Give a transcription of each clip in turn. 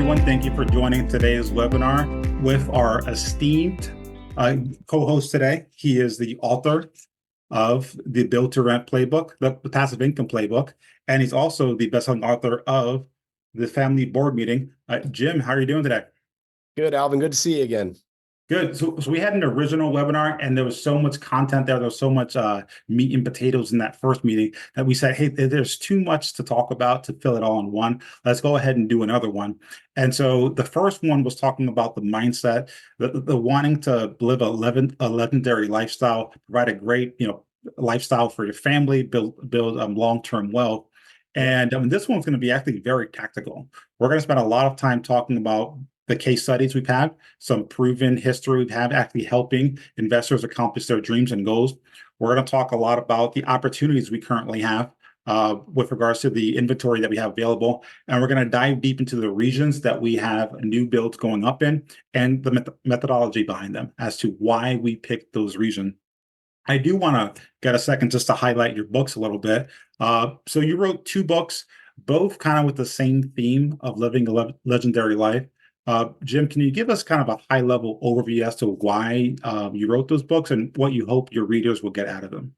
everyone. Thank you for joining today's webinar with our esteemed co-host today. He is the author of the Build to Rent Playbook, the Passive Income Playbook, and he's also the best-selling author of the Family Board Meeting. Jim, how are you doing today? Good, Alvin. Good to see you again. Good. So we had an original webinar, and there was so much content there. There was so much meat and potatoes in that first meeting that we said, hey, there's too much to talk about to fill it all in one. Let's go ahead and do another one. And so the first one was talking about the mindset, the wanting to live a legendary lifestyle, provide a great, lifestyle for your family, build long-term wealth. And this one's going to be actually very tactical. We're going to spend a lot of time talking about the case studies we've had, some proven history we've had actually helping investors accomplish their dreams and goals. We're going to talk a lot about the opportunities we currently have with regards to the inventory that we have available. And we're going to dive deep into the regions that we have new builds going up in and the methodology behind them as to why we picked those regions. I do want to get a second just to highlight your books a little bit. So you wrote two books, both kind of with the same theme of living a legendary life. Jim, can you give us kind of a high-level overview as to why you wrote those books and what you hope your readers will get out of them?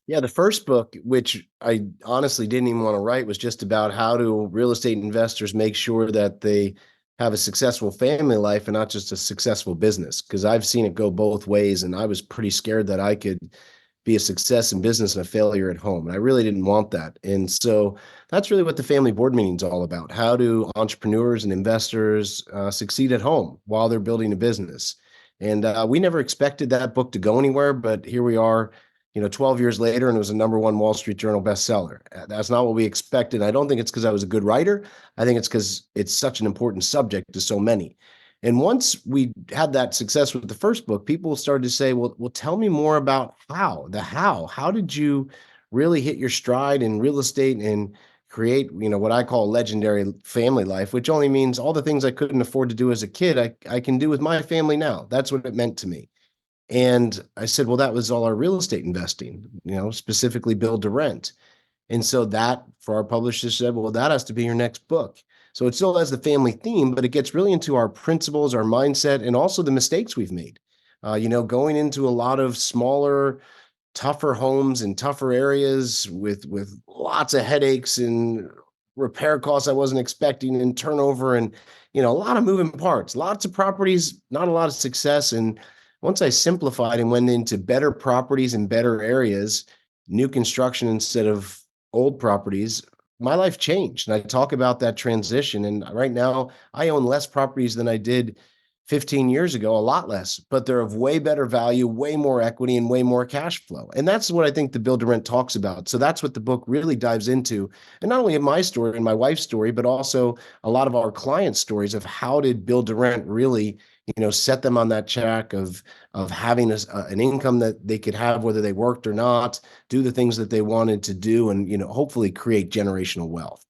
Yeah, the first book, which I honestly didn't even want to write, was just about how do real estate investors make sure that they have a successful family life and not just a successful business, because I've seen it go both ways, and I was pretty scared that I could be a success in business and a failure at home. And I really didn't want that. And so that's really what the family board meeting is all about. How do entrepreneurs and investors succeed at home while they're building a business? And we never expected that book to go anywhere, but here we are, 12 years later, and it was a #1 Wall Street Journal bestseller. That's not what we expected. I don't think it's because I was a good writer. I think it's because it's such an important subject to so many. And once we had that success with the first book, people started to say, well, tell me more about how did you really hit your stride in real estate and create, what I call legendary family life, which only means all the things I couldn't afford to do as a kid, I can do with my family now. That's what it meant to me. And I said, well, that was all our real estate investing, specifically build to rent. And so that, for our publisher, said, well, that has to be your next book. So it still has the family theme, but it gets really into our principles, our mindset, and also the mistakes we've made. Going into a lot of smaller, tougher homes in tougher areas with lots of headaches and repair costs I wasn't expecting and turnover and, a lot of moving parts, lots of properties, not a lot of success. And once I simplified and went into better properties in better areas, new construction instead of old properties, my life changed. And I talk about that transition. And right now I own less properties than I did 15 years ago, a lot less, but they're of way better value, way more equity, and way more cash flow. And that's what I think the Build to Rent talks about. So that's what the book really dives into. And not only my story and my wife's story, but also a lot of our clients' stories of how did Build to Rent really, set them on that track of having an income that they could have whether they worked or not, do the things that they wanted to do, and hopefully create generational wealth.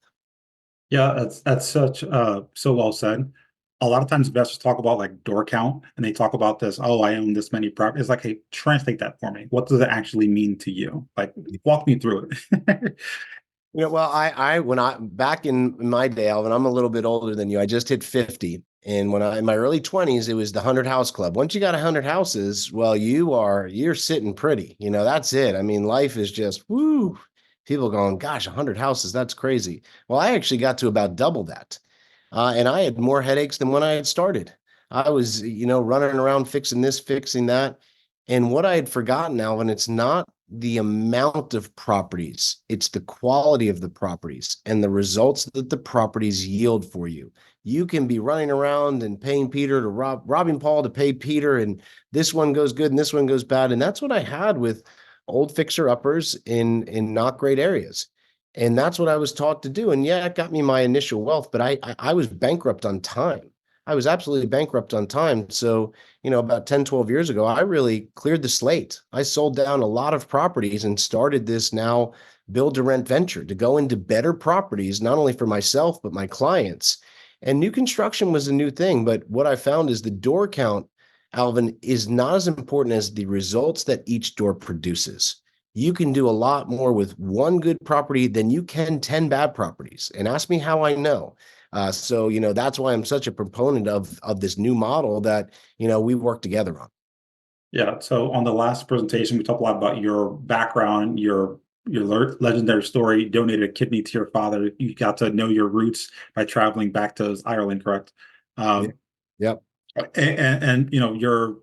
Yeah, that's such so well said. A lot of times investors talk about like door count and they talk about this, oh, I own this many properties. It's like, hey, translate that for me. What does it actually mean to you? Like, walk me through it. Well, when I back in my day, Alvin, I'm a little bit older than you. I just hit 50. And when in my early 20s, it was the 100 house club. Once you got 100 houses, well, you're sitting pretty. That's it. I mean, life is just woo. People going, gosh, 100 houses, that's crazy. Well, I actually got to about double that. And I had more headaches than when I had started. I was, running around fixing this, fixing that. And what I had forgotten, Alvin, it's not the amount of properties, it's the quality of the properties and the results that the properties yield for you. You can be running around and paying Peter to robbing Paul to pay Peter, and this one goes good and this one goes bad. And that's what I had with old fixer-uppers in not great areas. And that's what I was taught to do. And yeah, it got me my initial wealth, but I was bankrupt on time. I was absolutely bankrupt on time. So, about 10, 12 years ago, I really cleared the slate. I sold down a lot of properties and started this now build to rent venture to go into better properties, not only for myself, but my clients. And new construction was a new thing. But what I found is the door count, Alvin, is not as important as the results that each door produces. You can do a lot more with one good property than you can 10 bad properties. And ask me how I know. So, that's why I'm such a proponent of this new model that, we work together on. Yeah. So on the last presentation, we talked a lot about your background, your legendary story. You donated a kidney to your father. You got to know your roots by traveling back to Ireland, correct? Yeah. Um, Yep. and you're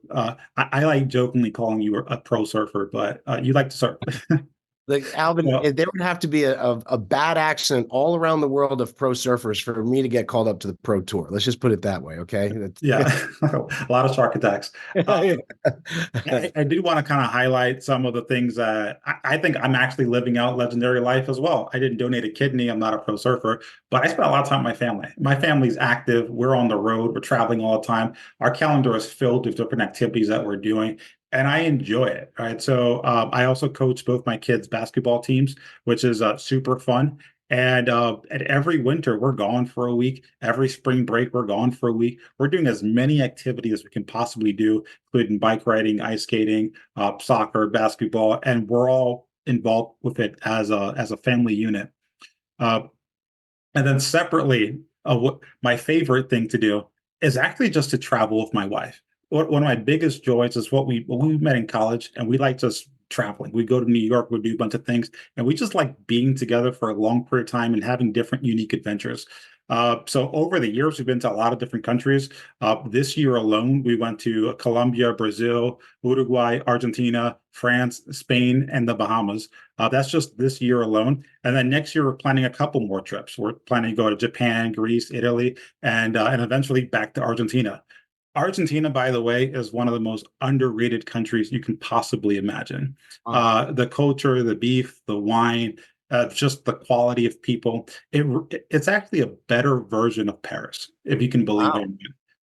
I like jokingly calling you a pro surfer, but you like to surf. Like Alvin, Well, there would have to be a bad accident all around the world of pro surfers for me to get called up to the pro tour. Let's just put it that way. Okay. yeah, a lot of shark attacks. I do want to kind of highlight some of the things that I think I'm actually living out legendary life as well. I didn't donate a kidney. I'm not a pro surfer, but I spend a lot of time with my family. My family's active. We're on the road. We're traveling all the time. Our calendar is filled with different activities that we're doing, and I enjoy it. Right. So I also coach both my kids' basketball teams, which is super fun. And every winter, we're gone for a week. Every spring break, we're gone for a week. We're doing as many activities as we can possibly do, including bike riding, ice skating, soccer, basketball, and we're all involved with it as a family unit. Uh, and then separately, what my favorite thing to do is actually just to travel with my wife. One of my biggest joys is what we met in college, and we like just traveling. We go to New York, we do a bunch of things, and we just like being together for a long period of time and having different unique adventures. So over the years, we've been to a lot of different countries. This year alone, we went to Colombia, Brazil, Uruguay, Argentina, France, Spain, and the Bahamas. That's just this year alone. And then next year, we're planning a couple more trips. We're planning to go to Japan, Greece, Italy, and eventually back to Argentina. Argentina, by the way, is one of the most underrated countries you can possibly imagine. Wow. The culture, the beef, the wine, just the quality of people. It's actually a better version of Paris, if you can believe it, Wow.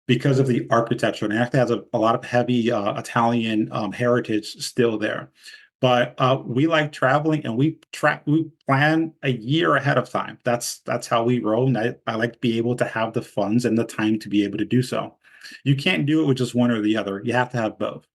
because of the architecture. And it actually has a lot of heavy Italian heritage still there. But we like traveling, and we plan a year ahead of time. That's how we roll. And I like to be able to have the funds and the time to be able to do so. You can't do it with just one or the other. You have to have both.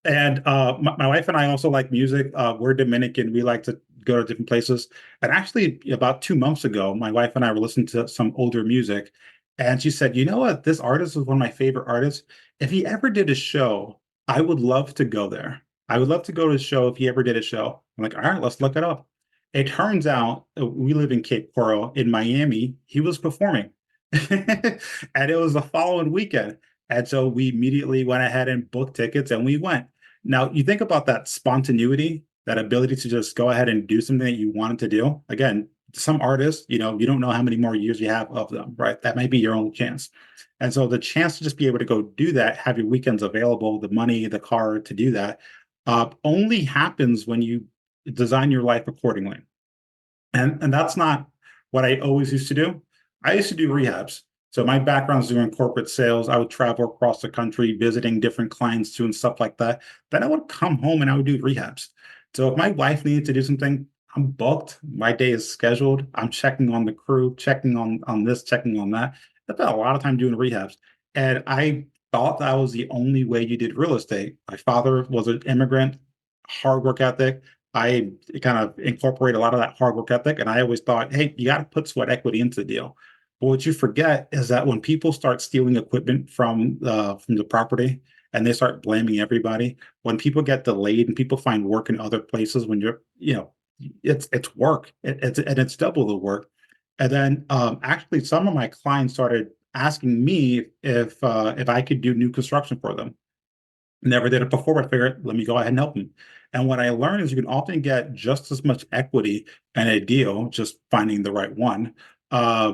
And my wife and I also like music. We're Dominican. We like to go to different places. And actually, about 2 months ago, my wife and I were listening to some older music. And she said, "You know what? This artist is one of my favorite artists. If he ever did a show, I would love to go there. I would love to go to a show if he ever did a show." I'm like, "All right, let's look it up." It turns out we live in Cape Coral in Miami. He was performing. And it was the following weekend. And so we immediately went ahead and booked tickets and we went. Now, you think about that spontaneity, that ability to just go ahead and do something that you wanted to do. Again, some artists, you don't know how many more years you have of them, right? That might be your only chance. And so the chance to just be able to go do that, have your weekends available, the money, the car to do that, only happens when you design your life accordingly. And that's not what I always used to do. I used to do rehabs. So my background is doing corporate sales. I would travel across the country, visiting different clients, doing stuff like that. Then I would come home and I would do rehabs. So if my wife needed to do something, I'm booked. My day is scheduled. I'm checking on the crew, checking on this, checking on that. I spent a lot of time doing rehabs. And I thought that was the only way you did real estate. My father was an immigrant, hard work ethic. I kind of incorporate a lot of that hard work ethic. And I always thought, hey, you got to put sweat equity into the deal. But what you forget is that when people start stealing equipment from the property and they start blaming everybody, when people get delayed and people find work in other places, when it's work, it's double the work. And then actually, some of my clients started asking me if I could do new construction for them. Never did it before, but I figured, let me go ahead and help them. And what I learned is you can often get just as much equity in a deal, just finding the right one, uh,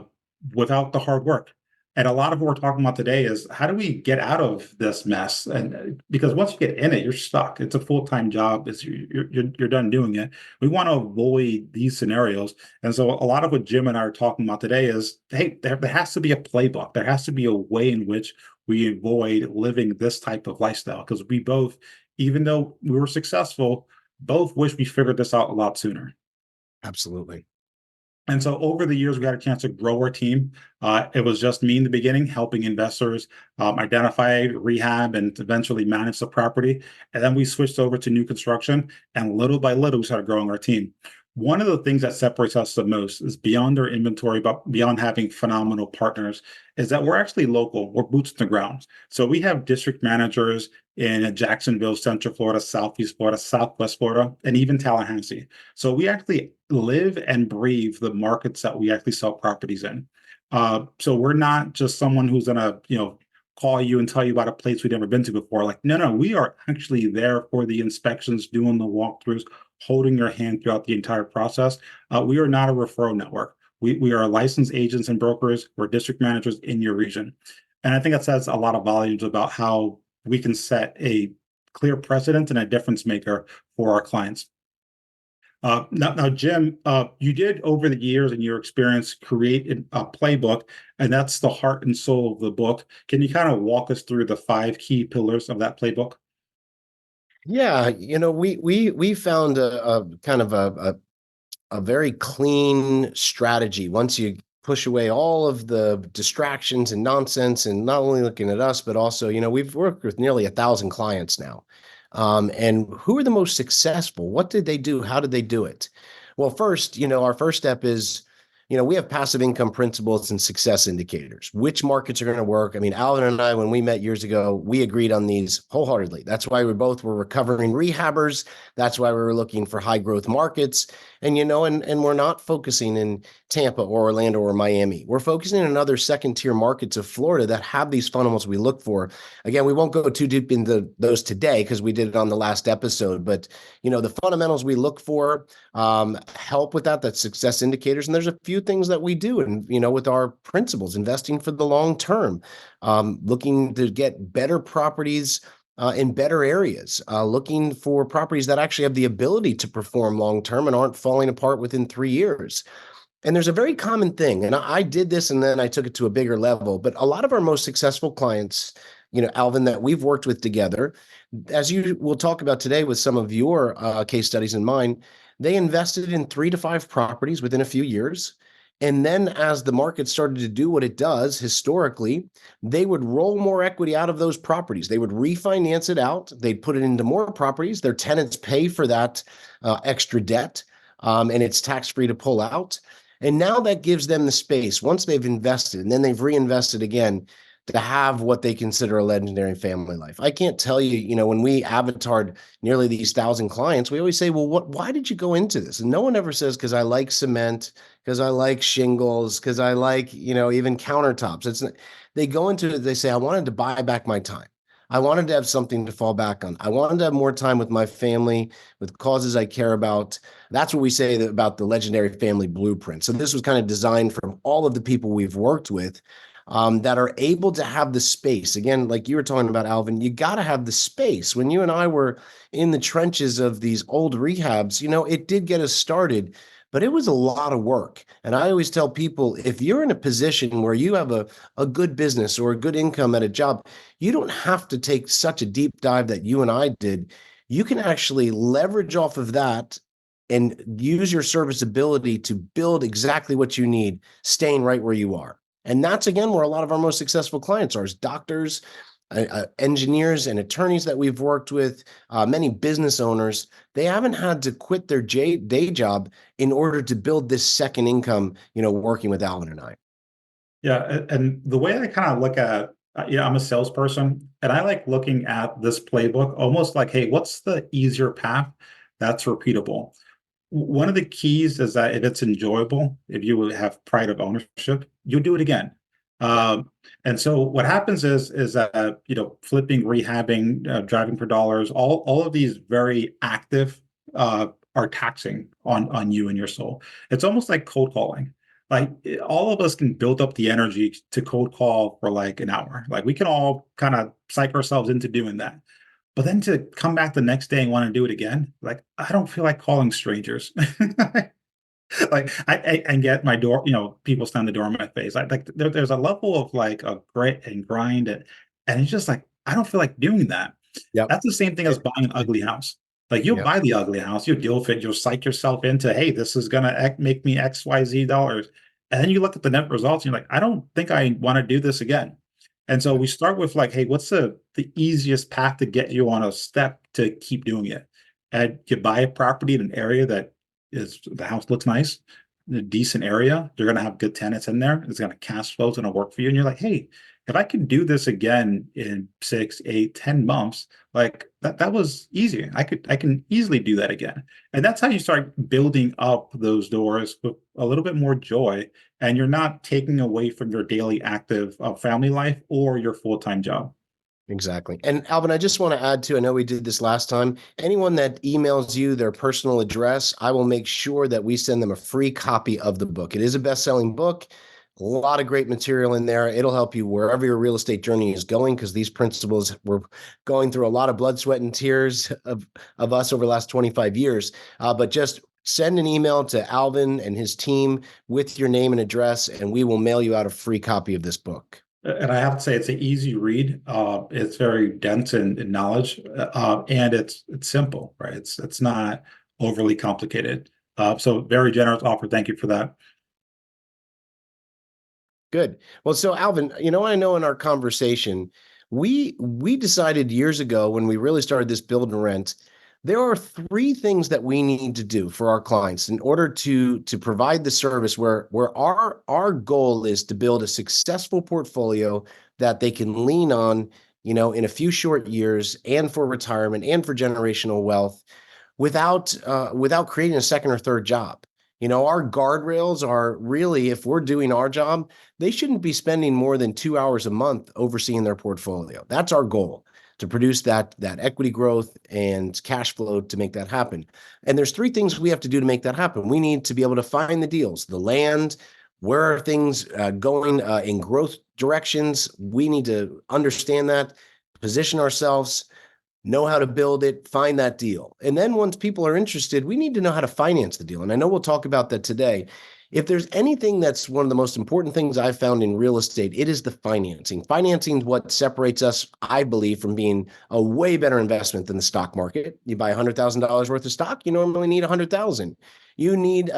without the hard work. And a lot of what we're talking about today is how do we get out of this mess? And because once you get in it, you're stuck. It's a full-time job. You're done doing it. We want to avoid these scenarios. And so a lot of what Jim and I are talking about today is, hey, there has to be a playbook. There has to be a way in which we avoid living this type of lifestyle because we both, even though we were successful, both wish we figured this out a lot sooner. Absolutely. And so over the years, we got a chance to grow our team. It was just me in the beginning, helping investors identify, rehab, and eventually manage the property. And then we switched over to new construction. And little by little, we started growing our team. One of the things that separates us the most is beyond our inventory, but beyond having phenomenal partners, is that we're actually local. We're boots on the ground. So we have district managers in Jacksonville, Central Florida, Southeast Florida, Southwest Florida, and even Tallahassee. So we actually live and breathe the markets that we actually sell properties in. So we're not just someone who's gonna, call you and tell you about a place we've never been to before. Like, no, no, we are actually there for the inspections, doing the walkthroughs, holding your hand throughout the entire process. We are not a referral network. We are licensed agents and brokers. We're district managers in your region. And I think that says a lot of volumes about how we can set a clear precedent and a difference maker for our clients. Now, Jim, you did over the years in your experience create a playbook, and that's the heart and soul of the book. Can you kind of walk us through the five key pillars of that playbook? Yeah, we found a kind of a very clean strategy. Once you push away all of the distractions and nonsense, and not only looking at us, but also, we've worked with nearly 1,000 clients now. And who are the most successful? What did they do? How did they do it? Well, first, our first step is, we have passive income principles and success indicators. Which markets are going to work? I mean, Alvin and I, when we met years ago, we agreed on these wholeheartedly. That's why we both were recovering rehabbers. That's why we were looking for high growth markets. And we're not focusing in Tampa or Orlando or Miami. We're focusing in other second tier markets of Florida that have these fundamentals we look for. Again, we won't go too deep into those today because we did it on the last episode, but the fundamentals we look for help with that success indicators. And there's a few things that we do, and with our principles, investing for the long term, looking to get better properties in better areas, looking for properties that actually have the ability to perform long term and aren't falling apart within 3 years. And there's a very common thing, and I did this and then I took it to a bigger level, but a lot of our most successful clients, Alvin, that we've worked with together, as you will talk about today with some of your case studies in mind, they invested in 3 to 5 properties within a few years. And then as the market started to do what it does historically, they would roll more equity out of those properties. They would refinance it out. They'd put it into more properties. Their tenants pay for that extra debt, and it's tax-free to pull out. And now that gives them the space, once they've invested and then they've reinvested again, to have what they consider a legendary family life. I can't tell you, when we avatared nearly these 1,000 clients, we always say, well, why did you go into this? And no one ever says, because I like cement, because I like shingles, because I like, even countertops. They go into it, they say, I wanted to buy back my time. I wanted to have something to fall back on. I wanted to have more time with my family, with causes I care about. That's what we say about the legendary family blueprint. So this was kind of designed from all of the people we've worked with, that are able to have the space. Again, like you were talking about, Alvin, you got to have the space. When you and I were in the trenches of these old rehabs, it did get us started, but it was a lot of work. And I always tell people, if you're in a position where you have a good business or a good income at a job, you don't have to take such a deep dive that you and I did. You can actually leverage off of that and use your serviceability to build exactly what you need, staying right where you are. And that's, again, where a lot of our most successful clients are, as doctors, engineers, and attorneys that we've worked with, many business owners. They haven't had to quit their day job in order to build this second income, working with Alvin and I. Yeah, and the way I kind of look at, I'm a salesperson, and I like looking at this playbook almost like, hey, what's the easier path that's repeatable? One of the keys is that if it's enjoyable, if you will have pride of ownership, you'll do it again. And so what happens is that flipping, rehabbing, driving for dollars, all of these very active are taxing on you and your soul. It's almost like cold calling. Like all of us can build up the energy to cold call for like an hour. Like we can all kind of psych ourselves into doing that. But then to come back the next day and want to do it again, like I don't feel like calling strangers. Like I get my door, people stand the door in my face. There's a level of like a grit and grind, and it's just like I don't feel like doing that. Yep. That's the same thing as buying an ugly house. Like you'll Yep. buy the ugly house, you deal with it, you'll psych yourself into, hey, this is gonna make me XYZ dollars. And then you look at the net results and you're like, I don't think I want to do this again. And so we start with like, hey, what's the easiest path to get you on a step to keep doing it? And you buy a property in an area that is the house looks nice, in a decent area, you're going to have good tenants in there. It's going to cash flow, it's going to work for you. And you're like, hey, if I can do this again in 6, 8, 10 months, like that was easy. I can easily do that again. And that's how you start building up those doors with a little bit more joy. And you're not taking away from your daily active family life or your full-time job. Exactly. And Alvin, I just want to add to, I know we did this last time. Anyone that emails you their personal address, I will make sure that we send them a free copy of the book. It is a best-selling book, a lot of great material in there. It'll help you wherever your real estate journey is going, because these principles we're going through a lot of blood, sweat, and tears of us over the last 25 years. But just send an email to Alvin and his team with your name and address, and we will mail you out a free copy of this book. And I have to say, it's an easy read. It's very dense in knowledge, and it's simple, right? It's not overly complicated. So very generous offer. Thank you for that. Good. Well, so Alvin, I know in our conversation, we decided years ago when we really started this build and rent, there are three things that we need to do for our clients in order to provide the service where our goal is to build a successful portfolio that they can lean on, in a few short years, and for retirement and for generational wealth, without creating a second or third job. Our guardrails are really, if we're doing our job, they shouldn't be spending more than 2 hours a month overseeing their portfolio. That's our goal, to produce that equity growth and cash flow to make that happen. And there's three things we have to do to make that happen. We need to be able to find the deals, the land, where are things going in growth directions. We need to understand that, position ourselves, know how to build it, find that deal. And then once people are interested, we need to know how to finance the deal. And I know we'll talk about that today. If there's anything that's one of the most important things I've found in real estate, it is the financing. Financing is what separates us, I believe, from being a way better investment than the stock market. You buy $100,000 worth of stock, you normally need 100,000. You need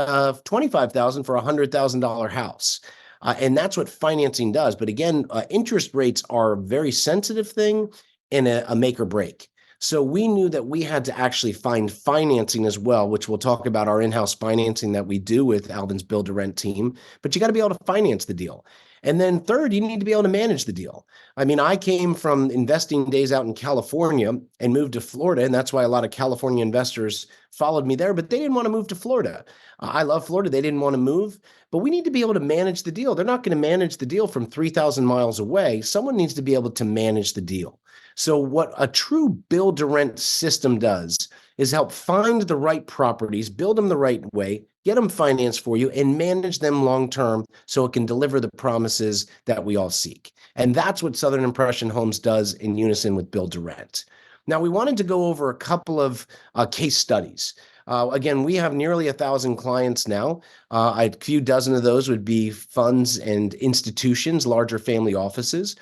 25,000 for a $100,000 house. And that's what financing does. But again, interest rates are a very sensitive thing and a make or break. So we knew that we had to actually find financing as well, which we'll talk about our in-house financing that we do with Alvin's Build to Rent team. But you got to be able to finance the deal. And then third, you need to be able to manage the deal. I mean, I came from investing days out in California and moved to Florida, and that's why a lot of California investors followed me there, but they didn't want to move to Florida. I love Florida. They didn't want to move, but we need to be able to manage the deal. They're not going to manage the deal from 3,000 miles away. Someone needs to be able to manage the deal. So what a true build to rent system does is help find the right properties, build them the right way, get them financed for you, and manage them long-term so it can deliver the promises that we all seek. And that's what Southern Impression Homes does in unison with build to rent. Now, we wanted to go over a couple of case studies. Again, we have nearly 1,000 clients now. A few dozen of those would be funds and institutions, larger family offices.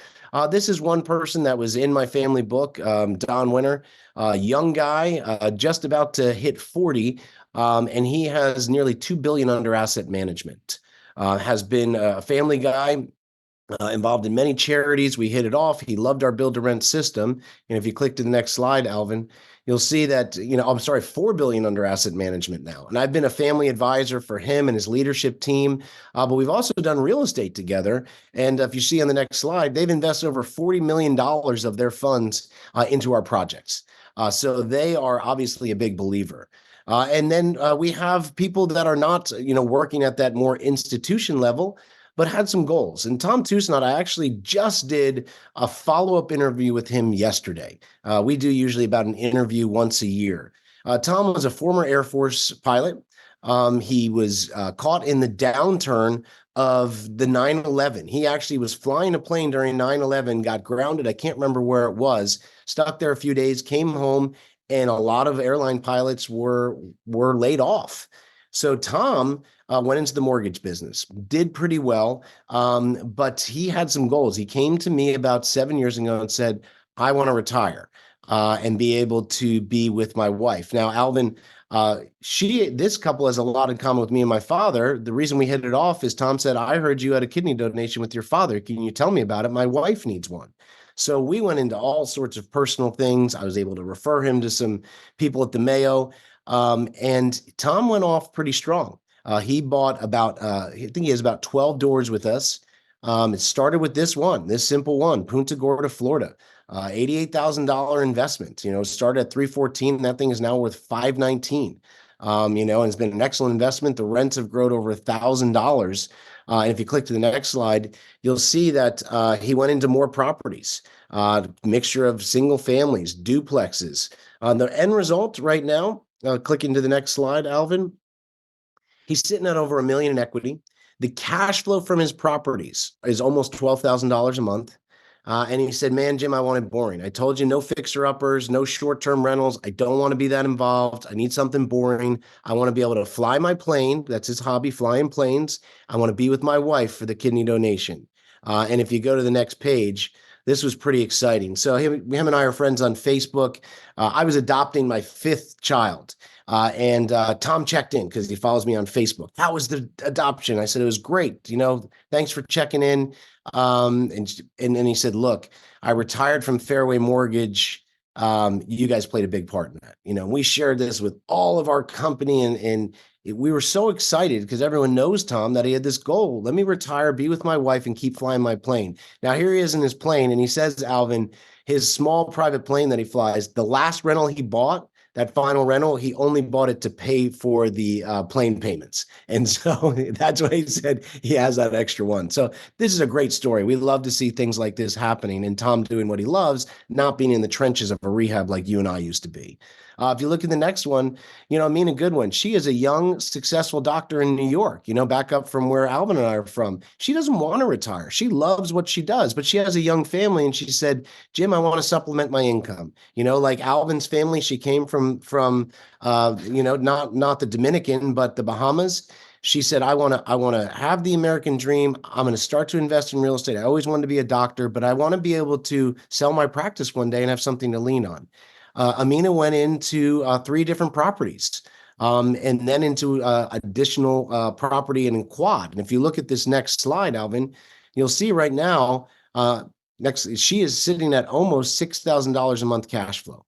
This is one person that was in my family book, Don Winter, young guy, just about to hit 40, and he has nearly $2 billion under asset management. Has been a family guy, involved in many charities. We hit it off. He loved our build to rent system. And if you click to the next slide, Alvin, you'll see that, $4 billion under asset management now. And I've been a family advisor for him and his leadership team, but we've also done real estate together. And if you see on the next slide, they've invested over $40 million of their funds into our projects. So they are obviously a big believer. And then we have people that are not, working at that more institution level, but had some goals. And Tom Tusnot, I actually just did a follow-up interview with him yesterday. We do usually about an interview once a year. Tom was a former Air Force pilot. He was caught in the downturn of the 9/11. He actually was flying a plane during 9/11, got grounded. I can't remember where it was, stuck there a few days, came home, and a lot of airline pilots were laid off. So Tom went into the mortgage business, did pretty well, but he had some goals. He came to me about 7 years ago and said, I want to retire and be able to be with my wife. Now, Alvin, this couple has a lot in common with me and my father. The reason we hit it off is Tom said, I heard you had a kidney donation with your father. Can you tell me about it? My wife needs one. So we went into all sorts of personal things. I was able to refer him to some people at the Mayo. And Tom went off pretty strong. He bought about, I think he has about 12 doors with us. It started with this simple one, Punta Gorda, Florida. $88,000 investment. Started at 314. That thing is now worth 519. And it's been an excellent investment. The rents have grown over $1,000. And if you click to the next slide, you'll see that he went into more properties, mixture of single families, duplexes. The end result right now, clicking to the next slide, Alvin, he's sitting at over $1 million in equity. The cash flow from his properties is almost $12,000 a month. And he said, man, Jim, I want it boring. I told you no fixer-uppers, no short-term rentals. I don't want to be that involved. I need something boring. I want to be able to fly my plane. That's his hobby, flying planes. I want to be with my wife for the kidney donation. And if you go to the next page, this was pretty exciting. So him and I are friends on Facebook. I was adopting my fifth child. And Tom checked in because he follows me on Facebook. How was the adoption? I said, it was great. Thanks for checking in. And then he said, look, I retired from Fairway Mortgage. You guys played a big part in that. We shared this with all of our company and we were so excited because everyone knows Tom that he had this goal. Let me retire, be with my wife and keep flying my plane. Now here he is in his plane and he says, Alvin, his small private plane that he flies, the last rental he bought, that final rental, he only bought it to pay for the plane payments. And so that's why he said he has that extra one. So this is a great story. We love to see things like this happening and Tom doing what he loves, not being in the trenches of a rehab like you and I used to be. If you look at the next one, Mina Goodwin, she is a young, successful doctor in New York, back up from where Alvin and I are from. She doesn't want to retire. She loves what she does, but she has a young family. And she said, Jim, I want to supplement my income. Like Alvin's family, she came from not the Dominican, but the Bahamas. She said, I want to have the American dream. I'm going to start to invest in real estate. I always wanted to be a doctor, but I want to be able to sell my practice one day and have something to lean on. Amina went into 3 different properties. And then into additional property and in quad. And if you look at this next slide, Alvin, you'll see right now, she is sitting at almost $6,000 a month cash flow.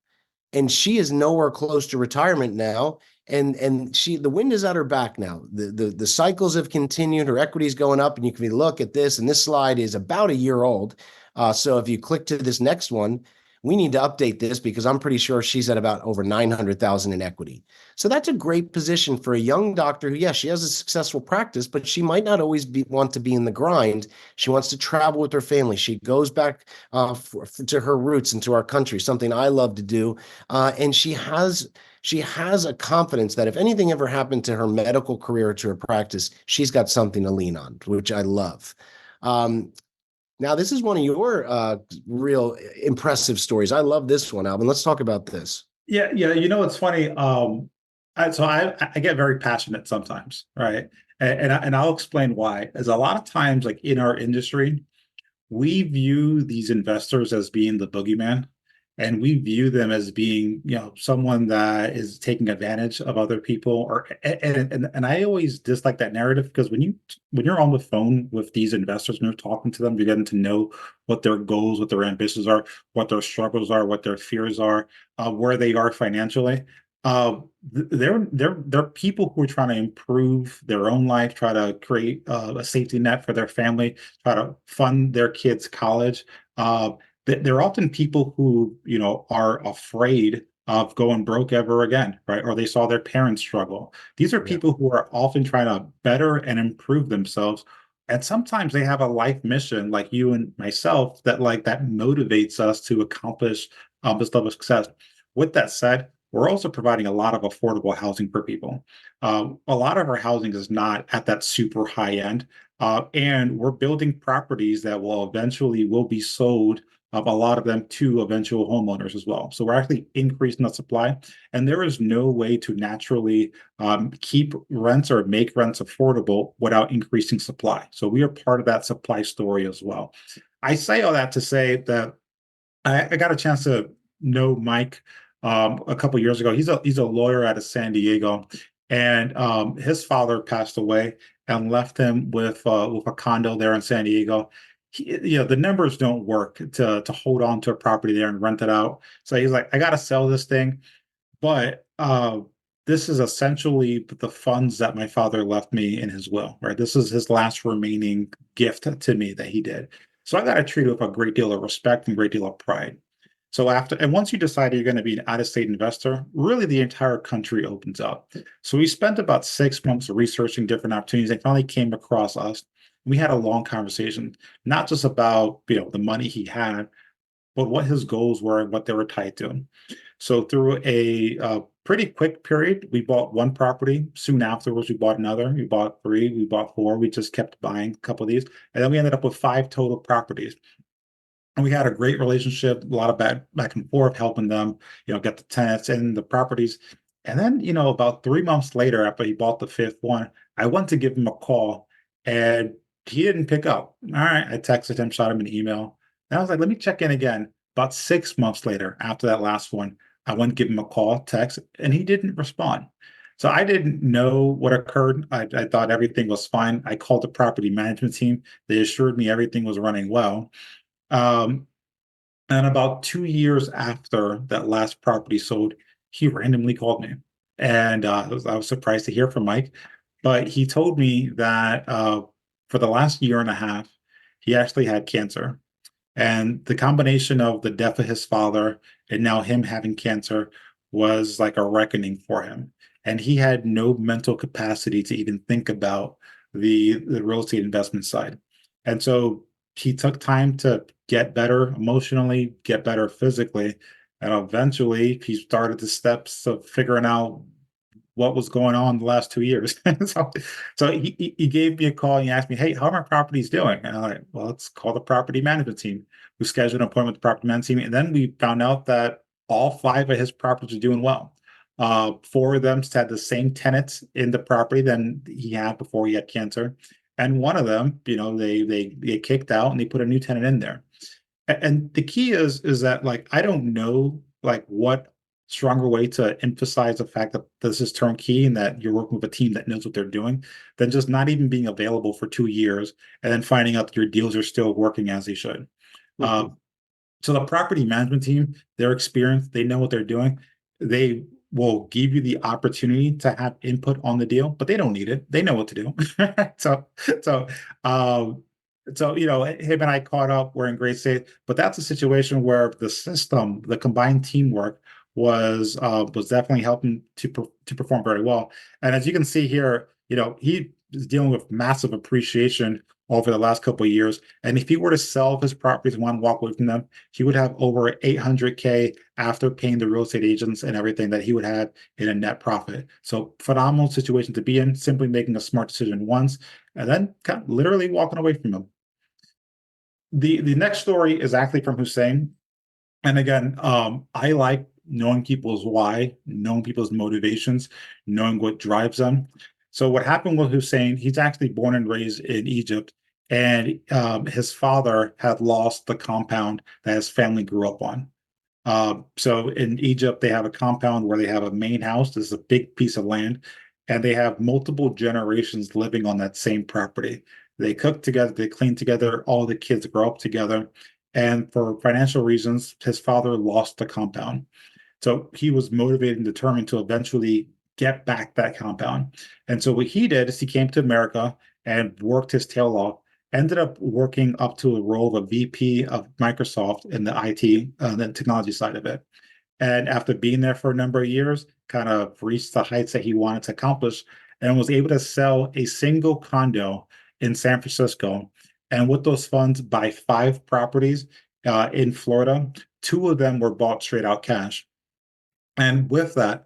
And she is nowhere close to retirement now. And the wind is at her back now. The cycles have continued. Her equity is going up. And you can look at this. And this slide is about a year old. So if you click to this next one, we need to update this because I'm pretty sure she's at about over 900,000 in equity. So that's a great position for a young doctor who, yes, she has a successful practice, but she might not always want to be in the grind. She wants to travel with her family. She goes back to her roots and to our country, something I love to do. And she has a confidence that if anything ever happened to her medical career or to her practice, she's got something to lean on, which I love. Now, this is one of your real impressive stories. I love this one, Alvin. Let's talk about this. Yeah, it's funny. I get very passionate sometimes, right? And I'll explain why. As a lot of times, like in our industry, we view these investors as being the boogeyman, and we view them as being, someone that is taking advantage of other people. And I always dislike that narrative because when you're on the phone with these investors and you're talking to them, you're getting to know what their goals, what their ambitions are, what their struggles are, what their fears are, where they are financially. They're people who are trying to improve their own life, try to create a safety net for their family, try to fund their kids' college. They're often people who, are afraid of going broke ever again, right? Or they saw their parents struggle. These are people who are often trying to better and improve themselves. And sometimes they have a life mission like you and myself that motivates us to accomplish this level of success. With that said, we're also providing a lot of affordable housing for people. A lot of our housing is not at that super high end. And we're building properties that will be sold, a lot of them to eventual homeowners as well. So we're actually increasing the supply, and there is no way to naturally keep rents or make rents affordable without increasing supply. So we are part of that supply story as well. I say all that to say that I got a chance to know Mike a couple years ago. He's a lawyer out of San Diego, and his father passed away and left him with a condo there in San Diego. The numbers don't work to hold on to a property there and rent it out. So he's like, I got to sell this thing, but this is essentially the funds that my father left me in his will, right? This is his last remaining gift to me that he did. So I got to treat it with a great deal of respect and great deal of pride. So once you decide you're going to be an out-of-state investor, really the entire country opens up. So we spent about 6 months researching different opportunities. They finally came across us. We had a long conversation, not just about the money he had, but what his goals were and what they were tied to. So through a pretty quick period, we bought one property. Soon afterwards, we bought another. We bought three. We bought four. We just kept buying a couple of these, and then we ended up with five total properties. And we had a great relationship, a lot of back and forth, helping them, get the tenants in the properties. And then, about 3 months later, after he bought the fifth one, I went to give him a call, and he didn't pick up. All right, I texted him, shot him an email, and I was like, let me check in again. About 6 months later, after that last one, I went to give him a call, text, and he didn't respond. So I didn't know what occurred. I thought everything was fine. I called the property management team. They assured me everything was running well. Um, and about 2 years after that last property sold, he randomly called me. And I was surprised to hear from Mike, but he told me that for the last year and a half, he actually had cancer. And the combination of the death of his father and now him having cancer was like a reckoning for him. And he had no mental capacity to even think about the real estate investment side. And so he took time to get better emotionally, get better physically. And eventually he started the steps of figuring out what was going on the last 2 years. So he gave me a call and he asked me, "Hey, how are my properties doing?" And I'm like, "Well, let's call the property management team." We scheduled an appointment with the property management team, and then we found out that all five of his properties are doing well. Four of them had the same tenants in the property than he had before he had cancer, and one of them, they kicked out and they put a new tenant in there. And the key is that like I don't know like what stronger way to emphasize the fact that this is turnkey and that you're working with a team that knows what they're doing than just not even being available for 2 years and then finding out that your deals are still working as they should. Uh, so the property management team, they're experienced, they know what they're doing. They will give you the opportunity to have input on the deal, but they don't need it. They know what to do. so so um him and I caught up, we're in great state, but that's a situation where the system, the combined teamwork was definitely helping to perform very well. And as you can see here, he is dealing with massive appreciation over the last couple of years. And if he were to sell his properties and want to walk away from them, he would have over 800K after paying the real estate agents and everything that he would have in a net profit. So phenomenal situation to be in, simply making a smart decision once and then kind of literally walking away from them. The next story is actually from Hussein. And again, I like knowing people's why, knowing people's motivations, knowing what drives them. So what happened with Hussein, he's actually born and raised in Egypt, and his father had lost the compound that his family grew up on. So in Egypt, they have a compound where they have a main house. This is a big piece of land, and they have multiple generations living on that same property. They cook together, they clean together, all the kids grow up together. And for financial reasons, his father lost the compound. So he was motivated and determined to eventually get back that compound. And so what he did is he came to America and worked his tail off, ended up working up to a role of a VP of Microsoft in the IT, the technology side of it. And after being there for a number of years, kind of reached the heights that he wanted to accomplish and was able to sell a single condo in San Francisco. And with those funds, buy five properties in Florida. Two of them were bought straight out cash. And with that,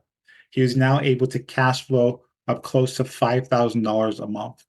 he is now able to cash flow up close to $5,000 a month.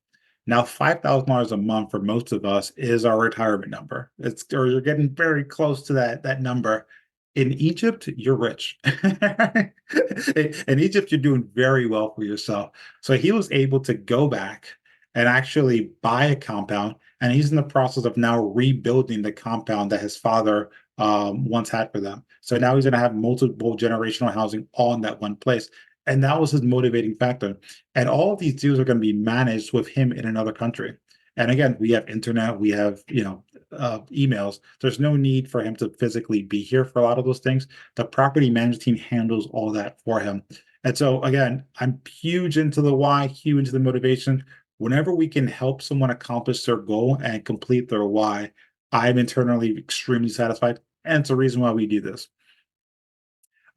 Now, $5,000 a month for most of us is our retirement number. Or you're getting very close to that number. In Egypt, you're rich. In Egypt, you're doing very well for yourself. So he was able to go back and actually buy a compound, and he's in the process of now rebuilding the compound that his father once had for them. So now he's going to have multiple generational housing all in that one place. And that was his motivating factor. And all of these deals are going to be managed with him in another country. And again, we have internet, we have, emails. There's no need for him to physically be here for a lot of those things. The property management team handles all that for him. And so again, I'm huge into the why, huge into the motivation. Whenever we can help someone accomplish their goal and complete their why, I'm internally extremely satisfied. And it's the reason why we do this.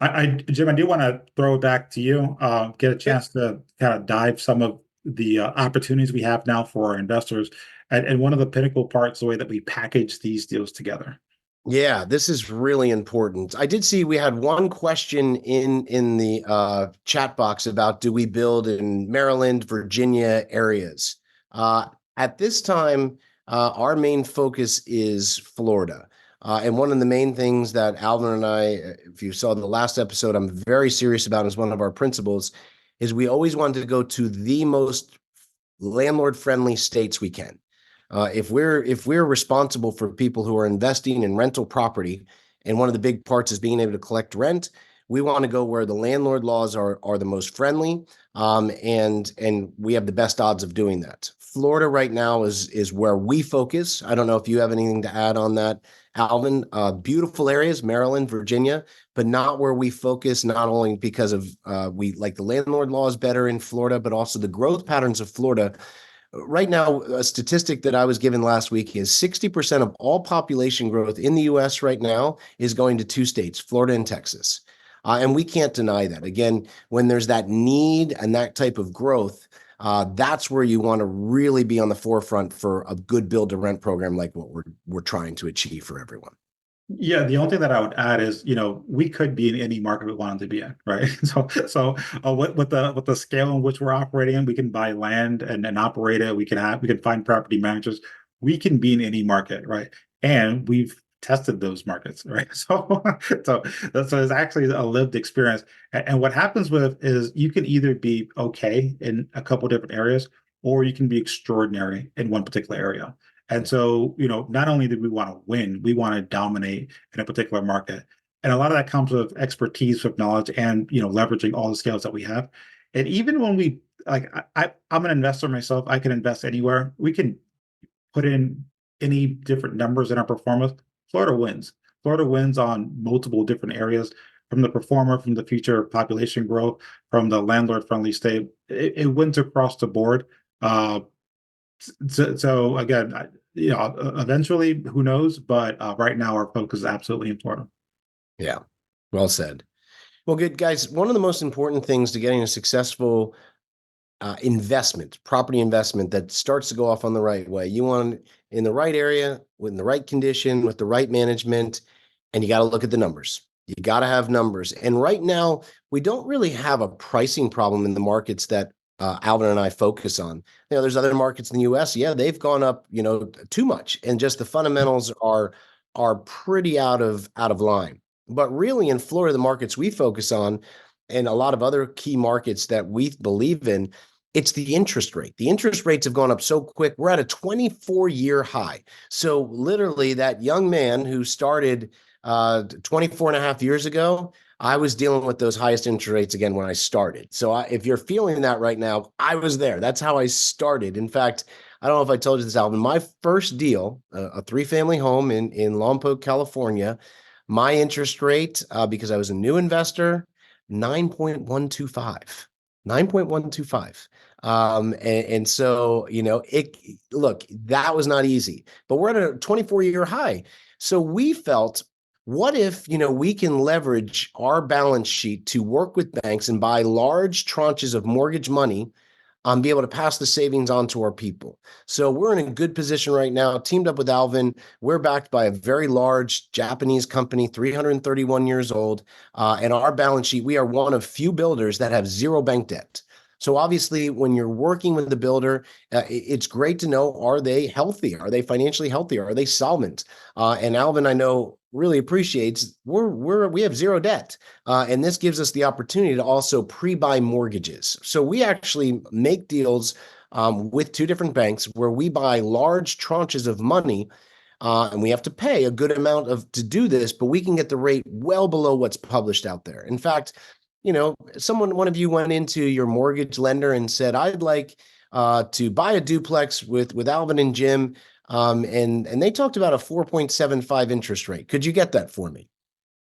Jim, I do want to throw it back to you, get a chance to kind of dive some of the opportunities we have now for our investors. And one of the pinnacle parts, the way that we package these deals together. Yeah, this is really important. I did see we had one question in the chat box about do we build in Maryland, Virginia areas? At this time, our main focus is Florida. And one of the main things that Alvin and I, if you saw the last episode, I'm very serious about as one of our principles, is we always wanted to go to the most landlord-friendly states we can. If we're responsible for people who are investing in rental property, and one of the big parts is being able to collect rent, we want to go where the landlord laws are the most friendly, and we have the best odds of doing that. Florida right now is where we focus. I don't know if you have anything to add on that, Alvin. Beautiful areas, Maryland, Virginia, but not where we focus. Not only because of we like the landlord laws better in Florida, but also the growth patterns of Florida. Right now, a statistic that I was given last week is 60% of all population growth in the US right now is going to two states, Florida and Texas. And we can't deny that. Again, when there's that need and that type of growth, that's where you want to really be on the forefront for a good build to rent program like what we're trying to achieve for everyone. Yeah, the only thing that I would add is, we could be in any market we wanted to be in, right? So with the scale in which we're operating in, we can buy land and operate it. We can find property managers. We can be in any market, right? And we've tested those markets, right? So it's actually a lived experience. And what happens with is you can either be okay in a couple different areas, or you can be extraordinary in one particular area. And so, not only do we want to win, we want to dominate in a particular market. And a lot of that comes with expertise, with knowledge, and leveraging all the skills that we have. And even when we like, I'm an investor myself. I can invest anywhere. We can put in any different numbers in our performance. Florida wins. Florida wins on multiple different areas, from the performer, from the future population growth, from the landlord-friendly state. It wins across the board. So again, eventually, who knows? But right now, our focus is absolutely in Florida. Yeah, well said. Well, good guys. One of the most important things to getting a successful investment, property investment that starts to go off on the right way. You want in the right area, with the right condition, with the right management, and you got to look at the numbers. You got to have numbers. And right now, we don't really have a pricing problem in the markets that Alvin and I focus on. There's other markets in the U.S. Yeah, they've gone up, too much, and just the fundamentals are pretty out of line. But really, in Florida, the markets we focus on, and a lot of other key markets that we believe in, it's the interest rate. The interest rates have gone up so quick. We're at a 24-year high. So literally that young man who started 24 and a half years ago, I was dealing with those highest interest rates again when I started. So if you're feeling that right now, I was there. That's how I started. In fact, I don't know if I told you this, Alvin, my first deal, a three-family home in Lompoc, California, my interest rate, because I was a new investor, 9.125. 9.125. And so, look, that was not easy, but we're at a 24-year high. So we felt, what if, we can leverage our balance sheet to work with banks and buy large tranches of mortgage money, be able to pass the savings on to our people. So we're in a good position right now, teamed up with Alvin. We're backed by a very large Japanese company, 331 years old. And our balance sheet, we are one of few builders that have zero bank debt. So obviously, when you're working with the builder, it's great to know, are they healthy? Are they financially healthy? Are they solvent? And Alvin, I know, really appreciates we have zero debt. And this gives us the opportunity to also pre-buy mortgages. So we actually make deals with two different banks where we buy large tranches of money, and we have to pay a good amount to do this, but we can get the rate well below what's published out there. In fact, one of you went into your mortgage lender and said, I'd like to buy a duplex with Alvin and Jim. And they talked about a 4.75 interest rate. Could you get that for me?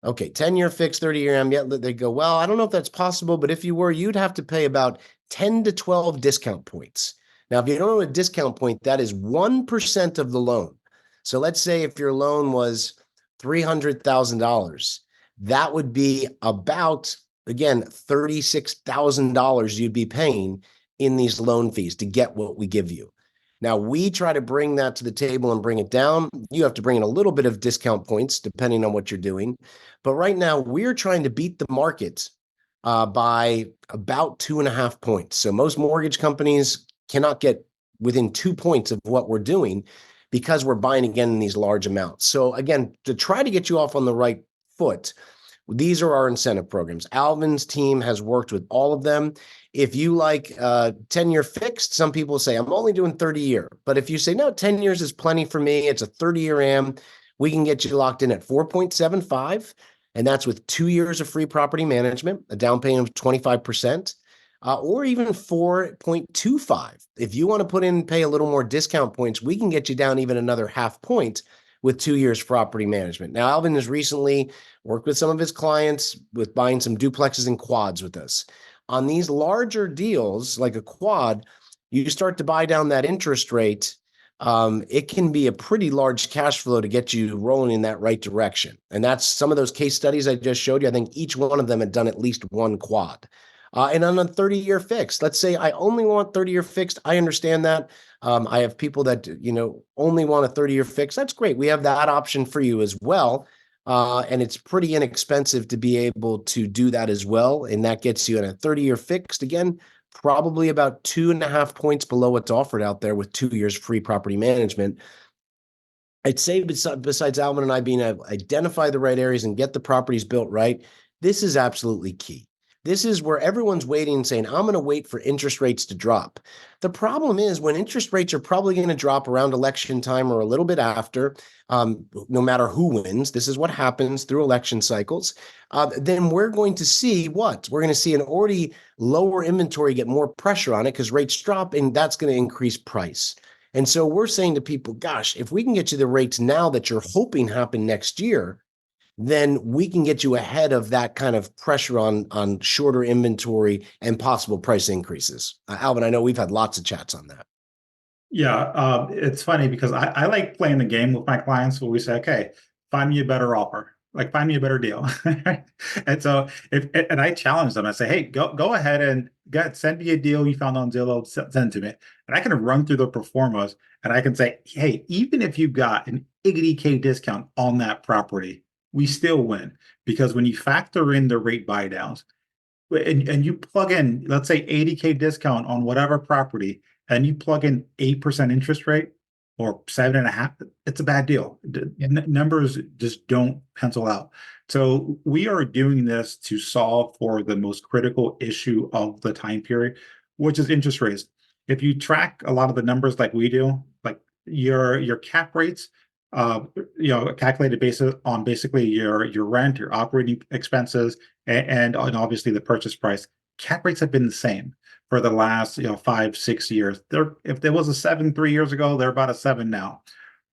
Okay, 10-year fixed, 30-year AM. Yeah, they go, well, I don't know if that's possible, but if you were, you'd have to pay about 10 to 12 discount points. Now, if you don't know a discount point, that is 1% of the loan. So let's say if your loan was $300,000, that would be about, again, $36,000 you'd be paying in these loan fees to get what we give you. Now, we try to bring that to the table and bring it down. You have to bring in a little bit of discount points depending on what you're doing. But right now, we're trying to beat the market by about 2.5 points. So most mortgage companies cannot get within 2 points of what we're doing because we're buying again in these large amounts. So again, to try to get you off on the right foot, these are our incentive programs. Alvin's team has worked with all of them. If you like 10-year fixed, some people say, I'm only doing 30-year. But if you say, no, 10 years is plenty for me, it's a 30-year AM, we can get you locked in at 4.75. And that's with 2 years of free property management, a down payment of 25%, or even 4.25. If you want to put in and pay a little more discount points, we can get you down even another half point with 2 years property management. Now, Alvin has recently worked with some of his clients with buying some duplexes and quads with us. On these larger deals, like a quad, you start to buy down that interest rate. It can be a pretty large cash flow to get you rolling in that right direction. And that's some of those case studies I just showed you. I think each one of them had done at least one quad. And on a 30-year fixed, let's say I only want 30-year fixed. I understand that. I have people that, only want a 30-year fix. That's great. We have that option for you as well. And it's pretty inexpensive to be able to do that as well. And that gets you in a 30-year fixed. Again, probably about 2.5 points below what's offered out there with 2 years free property management. I'd say besides Alvin and I being able to identify the right areas and get the properties built right, this is absolutely key. This is where everyone's waiting and saying, I'm going to wait for interest rates to drop. The problem is when interest rates are probably going to drop around election time or a little bit after, no matter who wins, this is what happens through election cycles, then we're going to see what? We're going to see an already lower inventory get more pressure on it because rates drop, and that's going to increase price. And so we're saying to people, gosh, if we can get you the rates now that you're hoping happen next year, then we can get you ahead of that kind of pressure on shorter inventory and possible price increases. Alvin, I know we've had lots of chats on that. Yeah, it's funny because I like playing the game with my clients where we say, okay, find me a better offer, like find me a better deal. And so and I challenge them, I say, hey, go ahead and send me a deal you found on Zillow, send it to me. And I can run through the pro formas and I can say, hey, even if you got an 80K discount on that property, we still win. Because when you factor in the rate buy downs, and you plug in, let's say 80K discount on whatever property, and you plug in 8% interest rate or 7.5, it's a bad deal. Numbers just don't pencil out. So we are doing this to solve for the most critical issue of the time period, which is interest rates. If you track a lot of the numbers like we do, like your cap rates, calculated based on basically your rent, your operating expenses, and obviously the purchase price. Cap rates have been the same for the last 5-6 years. If there was a 7 3 years ago, they're about a 7 now.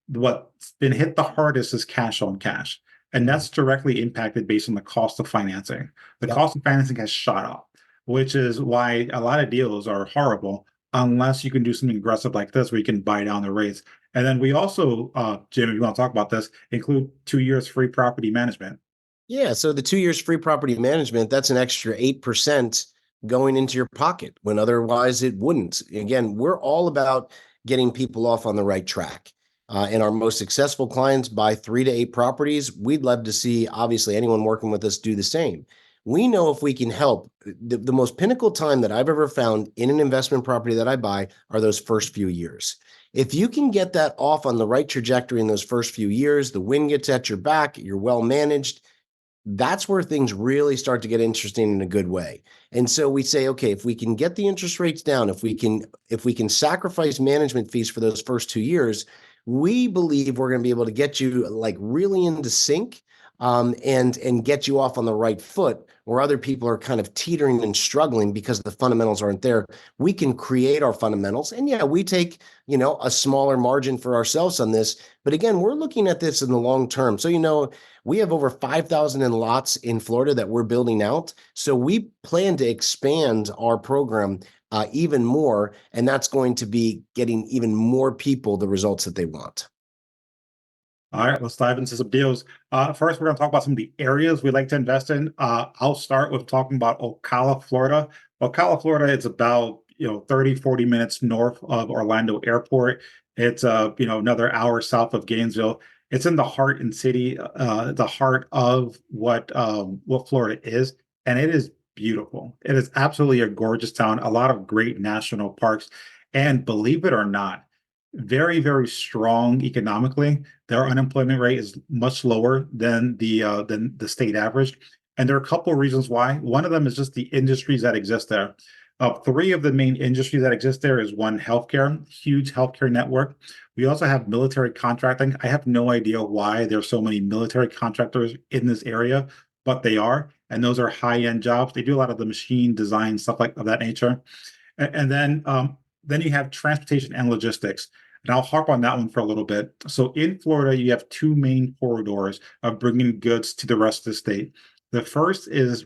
What's been hit the hardest is cash on cash, and that's directly impacted based on the cost of financing. The cost of financing has shot up, which is why a lot of deals are horrible unless you can do something aggressive like this where you can buy down the rates. And then we also, Jim, if you want to talk about this, include 2 years free property management. Yeah, so the 2 years free property management, that's an extra 8% going into your pocket when otherwise it wouldn't. Again, we're all about getting people off on the right track. And our most successful clients buy 3 to 8 properties. We'd love to see, obviously, anyone working with us do the same. We know if we can help, the most pinnacle time that I've ever found in an investment property that I buy are those first few years. If you can get that off on the right trajectory in those first few years, the wind gets at your back, you're well managed, that's where things really start to get interesting in a good way. And so we say, okay, if we can get the interest rates down, if we can sacrifice management fees for those first 2 years, we believe we're going to be able to get you like really into sync and get you off on the right foot, where other people are kind of teetering and struggling because the fundamentals aren't there. We can create our fundamentals, and yeah, we take a smaller margin for ourselves on this. But again, we're looking at this in the long term. So we have over 5,000 in lots in Florida that we're building out. So we plan to expand our program even more, and that's going to be getting even more people the results that they want. All right, let's dive into some deals. First, we're going to talk about some of the areas we like to invest in. I'll start with talking about Ocala, Florida. Ocala, Florida, it's about 30, 40 minutes north of Orlando Airport. It's another hour south of Gainesville. It's in the heart and city, the heart of what Florida is, and it is beautiful. It is absolutely a gorgeous town. A lot of great national parks, and believe it or not, very, very strong economically. Their unemployment rate is much lower than the state average, and there are a couple of reasons why. One of them is just the industries that exist there. Three of the main industries that exist there is one, healthcare, huge healthcare network. We also have military contracting. I have no idea why there's so many military contractors in this area, but they are, and those are high-end jobs. They do a lot of the machine design stuff like of that nature. And then you have transportation and logistics. And I'll harp on that one for a little bit. So in Florida, you have two main corridors of bringing goods to the rest of the state. The first is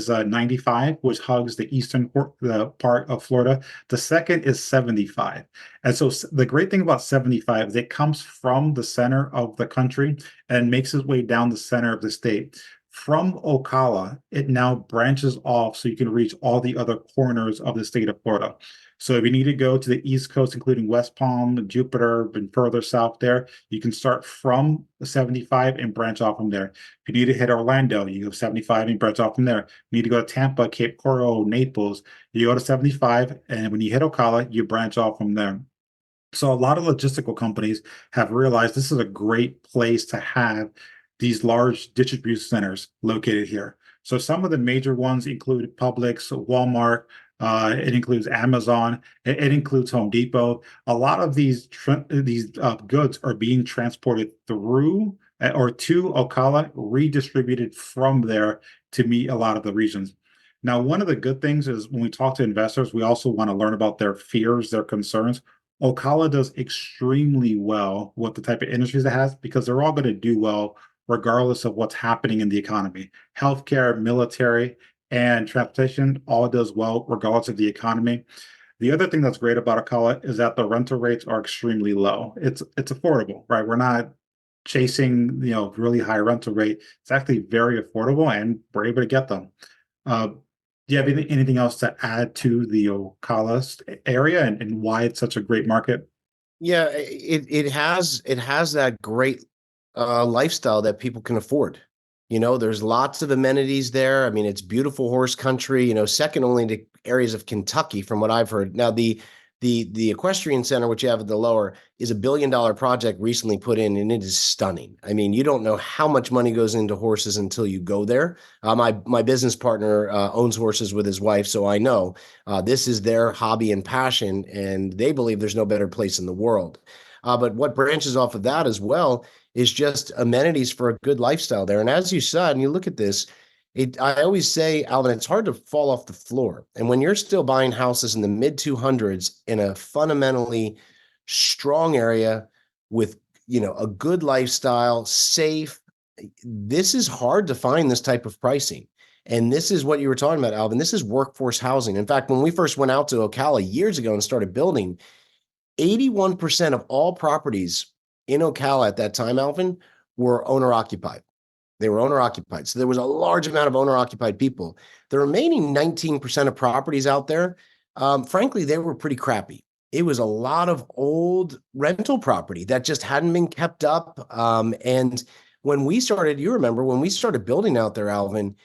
95, which hugs the the part of Florida. The second is 75. And so the great thing about 75 is it comes from the center of the country and makes its way down the center of the state. From Ocala, it now branches off so you can reach all the other corners of the state of Florida. So if you need to go to the East Coast, including West Palm, Jupiter, and further south there, you can start from 75 and branch off from there. If you need to hit Orlando, you go 75 and branch off from there. You need to go to Tampa, Cape Coral, Naples, you go to 75, and when you hit Ocala, you branch off from there. So a lot of logistical companies have realized this is a great place to have these large distribution centers located here. So some of the major ones include Publix, Walmart, it includes Amazon, it includes Home Depot. A lot of these goods are being transported through or to Ocala, redistributed from there to meet a lot of the regions. Now, one of the good things is when we talk to investors, we also want to learn about their fears, their concerns. Ocala does extremely well with the type of industries it has because they're all going to do well regardless of what's happening in the economy. Healthcare, military, and transportation all does well regardless of the economy. The other thing that's great about Ocala is that the rental rates are extremely low. It's affordable, right? We're not chasing really high rental rate. It's actually very affordable, and we're able to get them. Do you have anything else to add to the Ocala area and why it's such a great market? Yeah, it has that great lifestyle that people can afford. There's lots of amenities there. I mean, it's beautiful horse country, second only to areas of Kentucky from what I've heard. Now, the equestrian center, which you have at the lower, is $1 billion project recently put in, and it is stunning. I mean, you don't know how much money goes into horses until you go there. My business partner owns horses with his wife, so I know this is their hobby and passion, and they believe there's no better place in the world. But what branches off of that as well is just amenities for a good lifestyle there. And as you said, and you look at this, I always say, Alvin, it's hard to fall off the floor. And when you're still buying houses in the mid 200s in a fundamentally strong area with, a good lifestyle, safe, this is hard to find this type of pricing. And this is what you were talking about, Alvin. This is workforce housing. In fact, when we first went out to Ocala years ago and started building, 81% of all properties in Ocala at that time, Alvin, were owner occupied. They were owner occupied. So there was a large amount of owner occupied people. The remaining 19% of properties out there, frankly, they were pretty crappy. It was a lot of old rental property that just hadn't been kept up. And when we started, you remember when we started building out there, Alvin,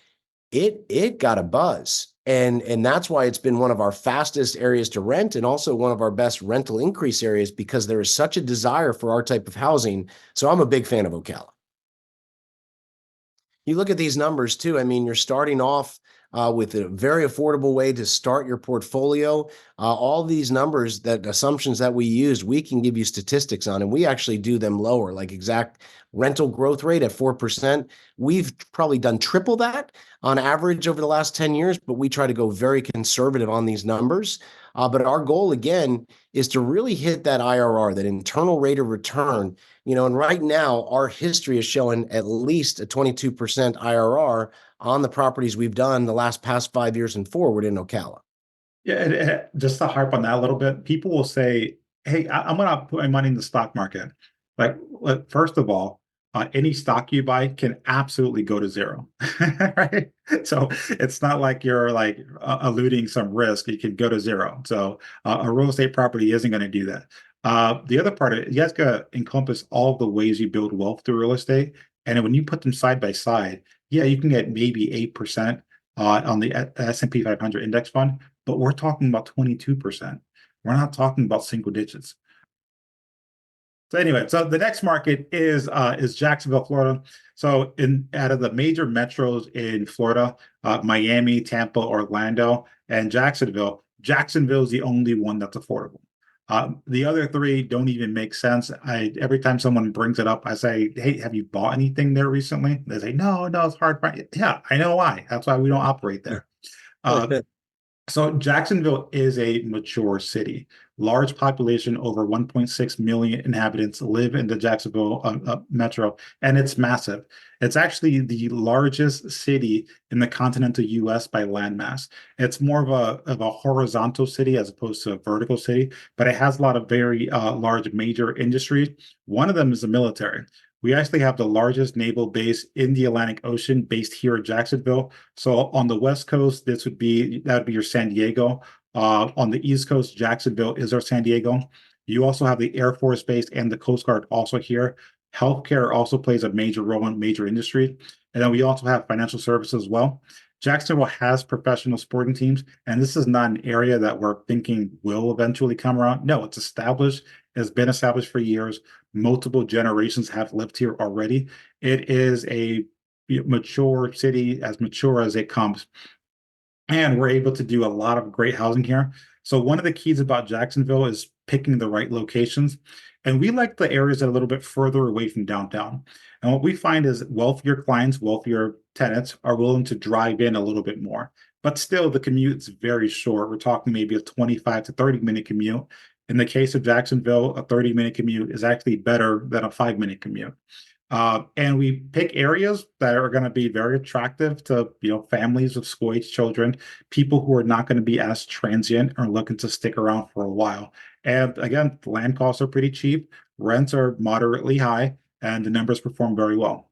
it got a buzz. And that's why it's been one of our fastest areas to rent and also one of our best rental increase areas because there is such a desire for our type of housing. So I'm a big fan of Ocala. You look at these numbers too. I mean, you're starting off with a very affordable way to start your portfolio. All these numbers, that assumptions that we used, we can give you statistics on, and we actually do them lower, like exact rental growth rate at 4%. We've probably done triple that on average over the last 10 years, but we try to go very conservative on these numbers. But our goal, again, is to really hit that IRR, that internal rate of return. And right now, our history is showing at least a 22% IRR on the properties we've done the past 5 years and forward in Ocala. Yeah, just to harp on that a little bit, people will say, "Hey, I'm gonna put my money in the stock market." First of all, any stock you buy can absolutely go to zero, right? So it's not like you're like eluding some risk. It can go to zero. So a real estate property isn't going to do that. The other part of it, you guys got to encompass all the ways you build wealth through real estate, and then when you put them side by side, yeah, you can get maybe 8% on the S&P 500 index fund, but we're talking about 22%. We're not talking about single digits. So anyway, so the next market is Jacksonville, Florida. So in out of the major metros in Florida, Miami, Tampa, Orlando, and Jacksonville, Jacksonville is the only one that's affordable. The other three don't even make sense. Every time someone brings it up, I say, "Hey, have you bought anything there recently?" They say, "No, no, it's hard." Yeah, I know why. That's why we don't operate there. Uh, so Jacksonville is a mature city. Large population, over 1.6 million inhabitants live in the Jacksonville metro, and it's massive. It's actually the largest city in the continental U.S. by landmass. It's more of a horizontal city as opposed to a vertical city, but it has a lot of very large major industries. One of them is the military. We actually have the largest naval base in the Atlantic Ocean based here in Jacksonville. So on the West Coast, that would be your San Diego. On the East Coast, Jacksonville is our San Diego. You also have the Air Force Base and the Coast Guard also here. Healthcare also plays a major role in major industry. And then we also have financial services as well. Jacksonville has professional sporting teams, and this is not an area that we're thinking will eventually come around. No, it's established, has been established for years. Multiple generations have lived here already. It is a mature city, as mature as it comes. And we're able to do a lot of great housing here. So one of the keys about Jacksonville is picking the right locations. And we like the areas that are a little bit further away from downtown. And what we find is wealthier clients, wealthier tenants are willing to drive in a little bit more. But still, the commute is very short. We're talking maybe a 25 to 30-minute commute. In the case of Jacksonville, a 30-minute commute is actually better than a 5-minute commute. And we pick areas that are going to be very attractive to, families of school-age children, people who are not going to be as transient or looking to stick around for a while. And again, land costs are pretty cheap, rents are moderately high, and the numbers perform very well.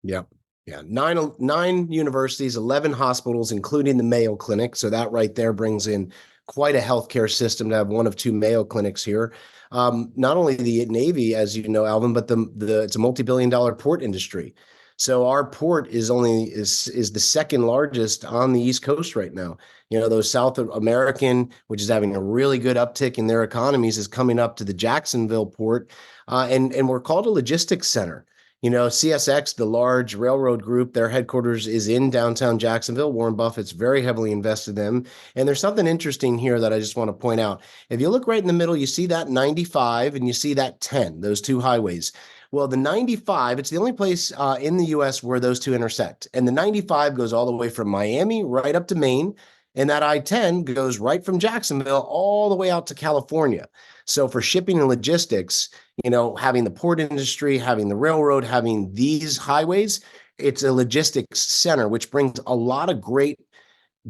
Yeah. Yeah. Nine universities, 11 hospitals, including the Mayo Clinic. So that right there brings in quite a healthcare system to have one of two Mayo clinics here. Not only the Navy, as you know, Alvin, but it's a multi-billion-dollar port industry. So our port is the second largest on the East Coast right now. Those South American, which is having a really good uptick in their economies, is coming up to the Jacksonville port, and we're called a logistics center. CSX, the large railroad group, their headquarters is in downtown Jacksonville. Warren Buffett's very heavily invested in them. And there's something interesting here that I just want to point out. If you look right in the middle, you see that 95 and you see that 10, those two highways. Well, the 95, it's the only place in the U.S. where those two intersect. And the 95 goes all the way from Miami right up to Maine. And that I-10 goes right from Jacksonville all the way out to California. So for shipping and logistics, having the port industry, having the railroad, having these highways, it's a logistics center, which brings a lot of great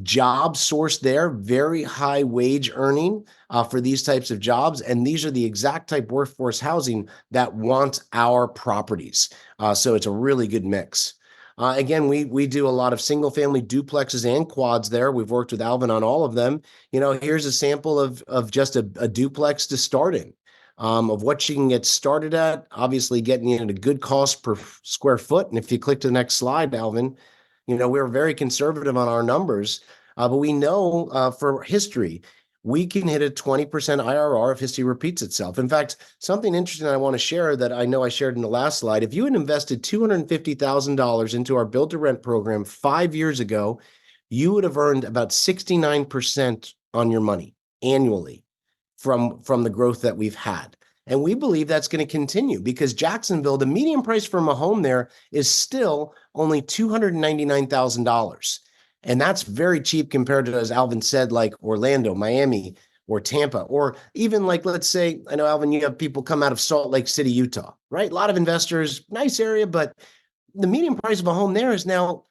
job source there, very high wage earning for these types of jobs. And these are the exact type workforce housing that wants our properties. So it's a really good mix. Again, we do a lot of single family duplexes and quads there. We've worked with Alvin on all of them. Here's a sample of just a duplex to start in, of what you can get started at, obviously getting in at a good cost per square foot. And if you click to the next slide, Alvin, we're very conservative on our numbers, but we know for history, we can hit a 20% IRR if history repeats itself. In fact, something interesting I want to share that I know I shared in the last slide, if you had invested $250,000 into our build to rent program 5 years ago, you would have earned about 69% on your money annually from the growth that we've had. And we believe that's going to continue because Jacksonville, the median price for a home there is still only $299,000. And that's very cheap compared to, as Alvin said, like Orlando, Miami, or Tampa, or even like, let's say, I know, Alvin, you have people come out of Salt Lake City, Utah, right? A lot of investors, nice area, but the median price of a home there is now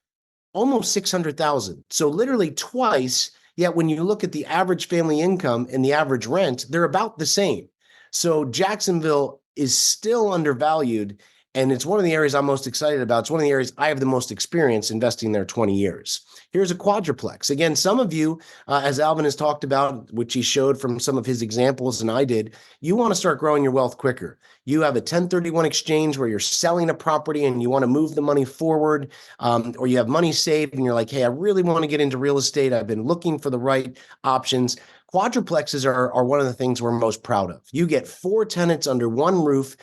almost 600,000. So literally twice. Yet when you look at the average family income and the average rent, they're about the same. So Jacksonville is still undervalued. And it's one of the areas I'm most excited about. It's one of the areas I have the most experience investing there 20 years. Here's a quadruplex. Again, some of you, as Alvin has talked about, which he showed from some of his examples and I did, you want to start growing your wealth quicker. You have a 1031 exchange where you're selling a property and you want to move the money forward, or you have money saved and you're like, hey, I really want to get into real estate. I've been looking for the right options. Quadruplexes are one of the things we're most proud of. You get 4 tenants under one roof.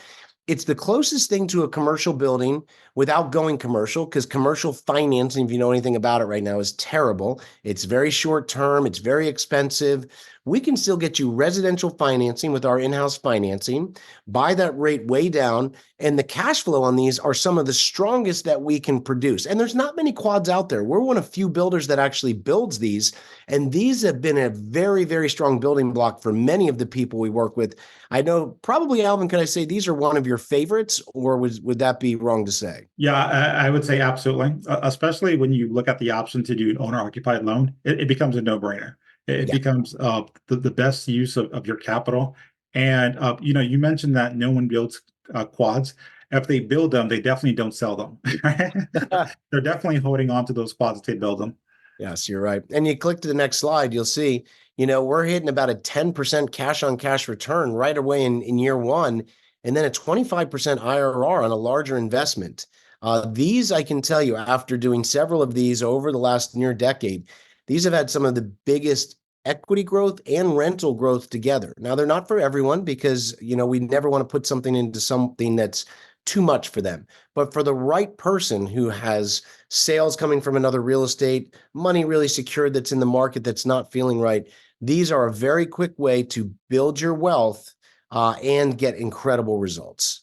It's the closest thing to a commercial building without going commercial, because commercial financing, if you know anything about it right now, is terrible. It's very short term. It's very expensive. We can still get you residential financing with our in-house financing, buy that rate way down, and the cash flow on these are some of the strongest that we can produce. And there's not many quads out there. We're one of few builders that actually builds these, and these have been a very, very strong building block for many of the people we work with. I know probably, Alvin, can I say these are one of your favorites, or would that be wrong to say? Yeah, I would say absolutely, especially when you look at the option to do an owner-occupied loan, it becomes a no-brainer. It Yeah. becomes the best use of your capital. And you mentioned that no one builds quads. If they build them, they definitely don't sell them. They're definitely holding on to those quads if they build them. Yes, you're right. And you click to the next slide, you'll see, we're hitting about a 10% cash on cash return right away in year one, and then a 25% IRR on a larger investment. These, I can tell you, after doing several of these over the last near decade, these have had some of the biggest equity growth and rental growth together. Now, they're not for everyone because, we never want to put something into something that's too much for them. But for the right person who has sales coming from another real estate, money really secured that's in the market that's not feeling right, these are a very quick way to build your wealth and get incredible results.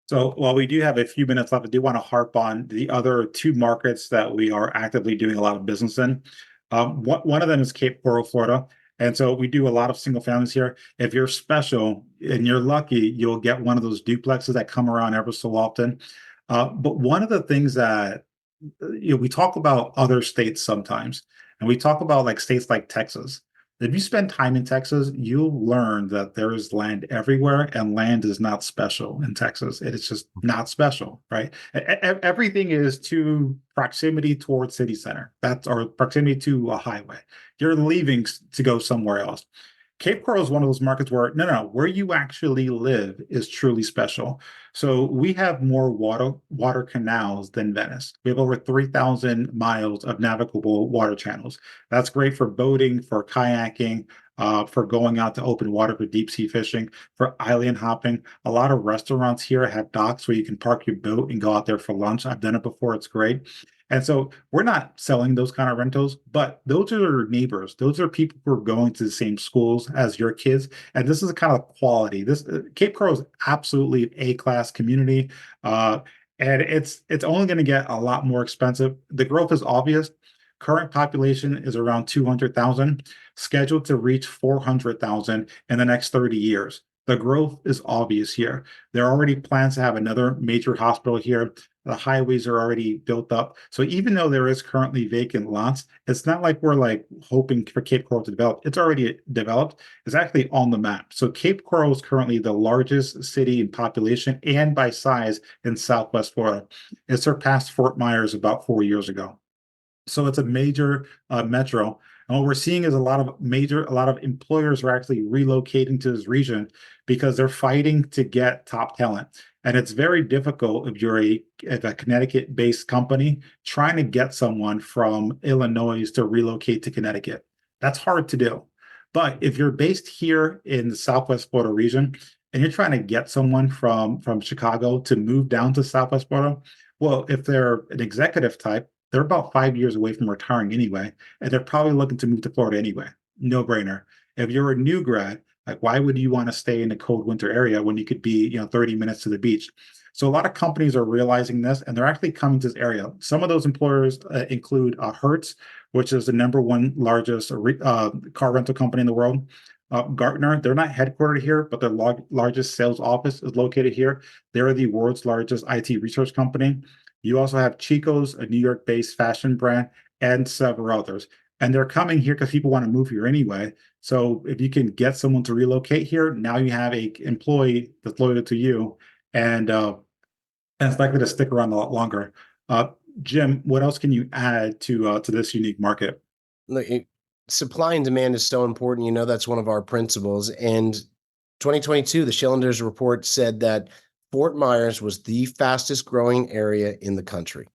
So while we do have a few minutes left, I do want to harp on the other two markets that we are actively doing a lot of business in. One of them is Cape Coral, Florida. And so we do a lot of single families here. If you're special and you're lucky, you'll get one of those duplexes that come around ever so often. But one of the things that we talk about other states sometimes, and we talk about like states like Texas. If you spend time in Texas, you'll learn that there is land everywhere, and land is not special in Texas. It is just not special, right? Everything is to proximity towards city center. That's or proximity to a highway. You're leaving to go somewhere else. Cape Coral is one of those markets where no, where you actually live is truly special. So we have more water canals than Venice. We have over 3,000 miles of navigable water channels. That's great for boating, for kayaking, for going out to open water for deep sea fishing, for island hopping. A lot of restaurants here have docks where you can park your boat and go out there for lunch. I've done it before. It's great. And so we're not selling those kind of rentals, but those are neighbors. Those are people who are going to the same schools as your kids. And this is the kind of quality. This Cape Coral is absolutely an A-class community. And it's only going to get a lot more expensive. The growth is obvious. Current population is around 200,000, scheduled to reach 400,000 in the next 30 years. The growth is obvious here. There are already plans to have another major hospital here. The highways are already built up. So even though there is currently vacant lots, it's not like we're like hoping for Cape Coral to develop. It's already developed. It's actually on the map. So Cape Coral is currently the largest city in population and by size in Southwest Florida. It surpassed Fort Myers about 4 years ago. So it's a major metro. And what we're seeing is a lot of employers are actually relocating to this region because they're fighting to get top talent. And it's very difficult if you're a Connecticut-based company trying to get someone from Illinois to relocate to Connecticut. That's hard to do. But if you're based here in the Southwest Florida region and you're trying to get someone from Chicago to move down to Southwest Florida, well, if they're an executive type, they're about 5 years away from retiring anyway, and they're probably looking to move to Florida anyway. No brainer. If you're a new grad, like why would you want to stay in a cold winter area when you could be, 30 minutes to the beach? So a lot of companies are realizing this, and they're actually coming to this area. Some of those employers include Hertz, which is the number one largest car rental company in the world. Gartner, they're not headquartered here, but their largest sales office is located here. They're the world's largest IT research company. You also have Chico's, a New York-based fashion brand, and several others. And they're coming here because people want to move here anyway. So if you can get someone to relocate here, now you have a employee that's loyal to you, and it's likely to stick around a lot longer. Uh, Jim, what else can you add to this unique market? Look, supply and demand is so important. You know, that's one of our principles. And 2022, the Schillingers report said that Fort Myers was the fastest growing area in the country.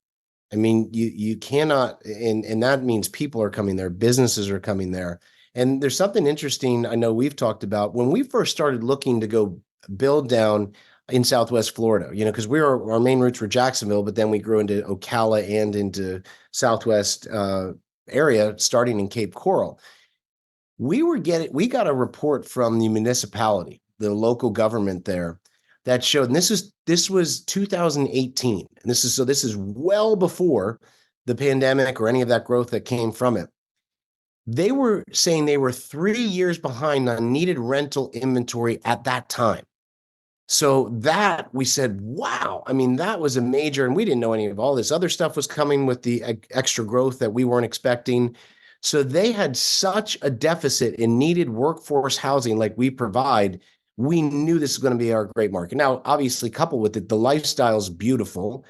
I mean, you cannot, and that means people are coming there, businesses are coming there. And there's something interesting I know we've talked about when we first started looking to go build down in Southwest Florida, because our main roots were Jacksonville, but then we grew into Ocala and into Southwest area, starting in Cape Coral. We got a report from the municipality, the local government there, that showed, and this was 2018, and this is well before the pandemic or any of that growth that came from it. They were saying they were 3 years behind on needed rental inventory at that time. So that we said, wow, I mean, that was a major, and we didn't know any of all this other stuff was coming with the extra growth that we weren't expecting. So they had such a deficit in needed workforce housing like we provide. We knew this was going to be our great market. Now, obviously, coupled with it, the lifestyle is beautiful.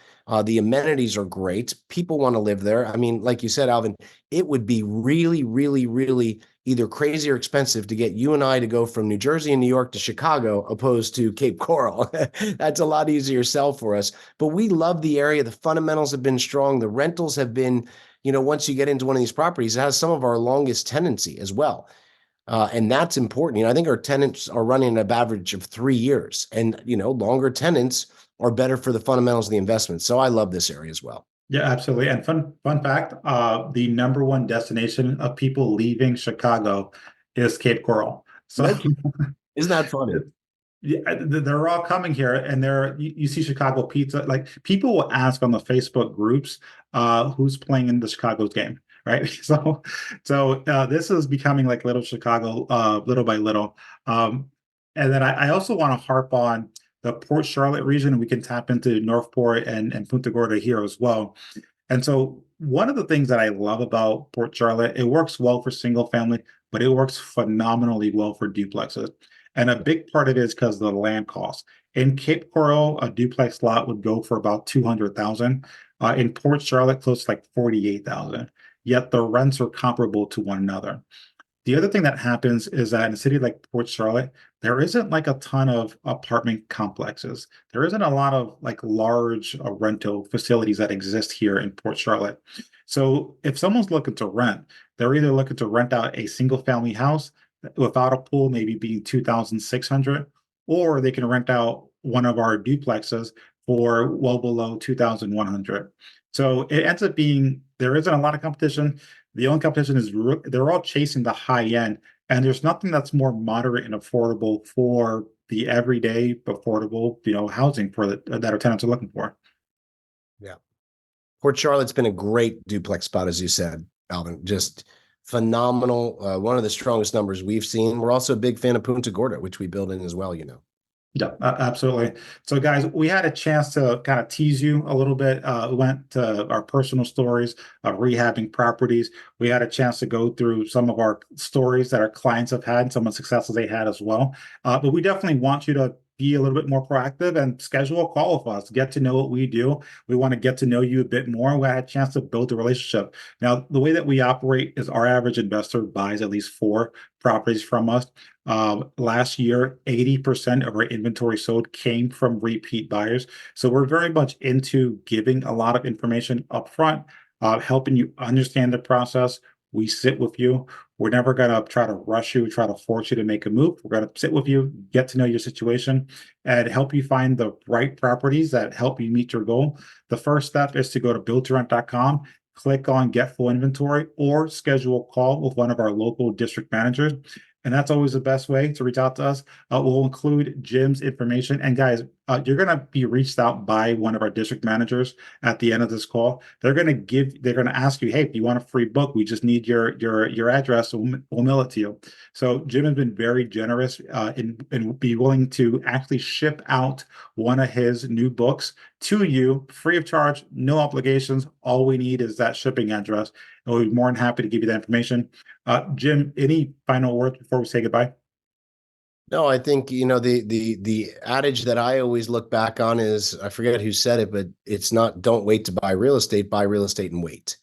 The amenities are great. People want to live there. I mean, like you said, Alvin, it would be really, really, really either crazy or expensive to get you and I to go from New Jersey and New York to Chicago opposed to Cape Coral. That's a lot easier sell for us. But we love the area. The fundamentals have been strong. The rentals have been, once you get into one of these properties, it has some of our longest tenancy as well. And that's important. I think our tenants are running an average of 3 years, and, longer tenants are better for the fundamentals of the investment. So I love this area as well. Yeah, absolutely. And fun fact, the number one destination of people leaving Chicago is Cape Coral. So Isn't that funny? yeah, they're all coming here, and you see Chicago pizza. Like people will ask on the Facebook groups, who's playing in the Chicago's game, right? So this is becoming like little Chicago, little by little. And then I also want to harp on the Port Charlotte region, and we can tap into Northport and Punta Gorda here as well. And so one of the things that I love about Port Charlotte, it works well for single family, but it works phenomenally well for duplexes. And a big part of it is because of the land cost. In Cape Coral, a duplex lot would go for about 200,000. In Port Charlotte, close to like 48,000. Yet the rents are comparable to one another. The other thing that happens is that in a city like Port Charlotte, there isn't like a ton of apartment complexes. There isn't a lot of like large rental facilities that exist here in Port Charlotte. So if someone's looking to rent, they're either looking to rent out a single family house without a pool, maybe being 2,600, or they can rent out one of our duplexes for well below 2,100. So it ends up being there isn't a lot of competition. The only competition is they're all chasing the high end, and there's nothing that's more moderate and affordable for the everyday affordable, housing for that our tenants are looking for. Yeah. Port Charlotte's been a great duplex spot, as you said, Alvin. Just phenomenal. One of the strongest numbers we've seen. We're also a big fan of Punta Gorda, which we build in as well, Yeah, absolutely. So, guys, we had a chance to kind of tease you a little bit. We went to our personal stories of rehabbing properties. We had a chance to go through some of our stories that our clients have had, some of the successes they had as well. But we definitely want you to be a little bit more proactive and schedule a call with us. Get to know what we do. We want to get to know you a bit more. We had a chance to build a relationship. Now, the way that we operate is our average investor buys at least 4 properties from us. Last year, 80% of our inventory sold came from repeat buyers. So we're very much into giving a lot of information upfront, helping you understand the process. We sit with you. We're never going to try to rush you, try to force you to make a move. We're going to sit with you, get to know your situation, and help you find the right properties that help you meet your goal. The first step is to go to buildtorrent.com, click on Get Full Inventory or schedule a call with one of our local district managers. And that's always the best way to reach out to us. We'll include Jim's information. And guys, you're going to be reached out by one of our district managers at the end of this call. They're going to ask you, hey, if you want a free book, we just need your address. We'll mail it to you. So Jim has been very generous in be willing to actually ship out one of his new books to you free of charge, no obligations. All we need is that shipping address. And we'll be more than happy to give you that information. Jim, any final words before we say goodbye? No, I think, the adage that I always look back on is, I forget who said it, but it's not, don't wait to buy real estate and wait.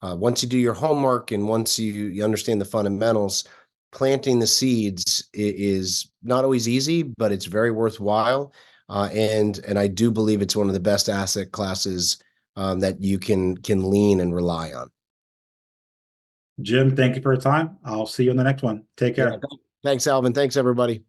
Once you do your homework and once you understand the fundamentals, planting the seeds is not always easy, but it's very worthwhile. And I do believe it's one of the best asset classes that you can lean and rely on. Jim, thank you for your time. I'll see you in the next one. Take care. Yeah. Thanks, Alvin. Thanks, everybody.